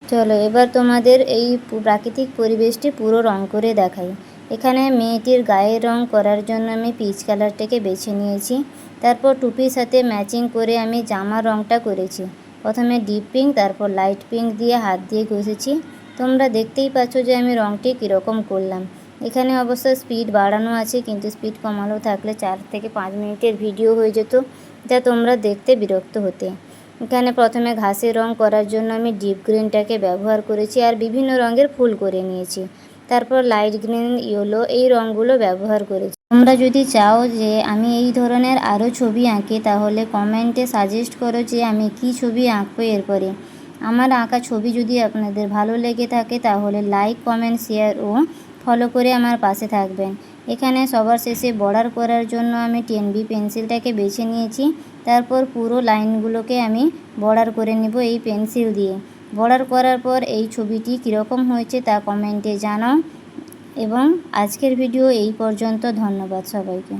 চলো এবার তোমাদের এই প্রাকৃতিক পরিবেশটি পুরো রং করে দেখাই। এখানে মেয়েটির গায়ের রং করার জন্য আমি পিচ কালারটাকে বেছে নিয়েছি। তারপর টুপির সাথে ম্যাচিং করে আমি জামার রংটা করেছি। প্রথমে ডিপ পিঙ্ক, তারপর লাইট পিঙ্ক দিয়ে হাত দিয়ে ঘষেছি। তোমরা দেখতেই পাচ্ছ যে আমি রংটি কীরকম করলাম। এখানে অবশ্য স্পিড বাড়ানো আছে, কিন্তু স্পিড কমানো থাকলে 4 থেকে 5 মিনিটের ভিডিও হয়ে যেত, যা তোমরা দেখতে বিরক্ত হতে। এখানে প্রথমে ঘাসের রং করার জন্য আমি ডিপ গ্রিনটাকে ব্যবহার করেছি আর বিভিন্ন রঙের ফুল করে নিয়েছি। তারপর লাইট গ্রিন, ইয়েলো এই রঙগুলো ব্যবহার করেছি। তোমরা যদি চাও যে আমি এই ধরনের আরও ছবি আঁকি, তাহলে কমেন্টে সাজেস্ট করো যে আমি কি ছবি আঁকবো এরপরে। আমার আঁকা ছবি যদি আপনাদের ভালো লেগে থাকে তাহলে লাইক, কমেন্ট, শেয়ার ও ফলো করে আমার পাশে থাকবেন। এখানে সবার শেষে বর্ডার করার জন্য আমি 10B পেন্সিলটাকে বেছে নিয়েছি। তারপর পুরো লাইনগুলোকে আমি বর্ডার করে নেব এই পেন্সিল দিয়ে। বর্ডার করার পর এই ছবিটি কীরকম হয়েছে তা কমেন্টে জানাও। এবং আজকের ভিডিও এই পর্যন্ত। ধন্যবাদ সবাইকে।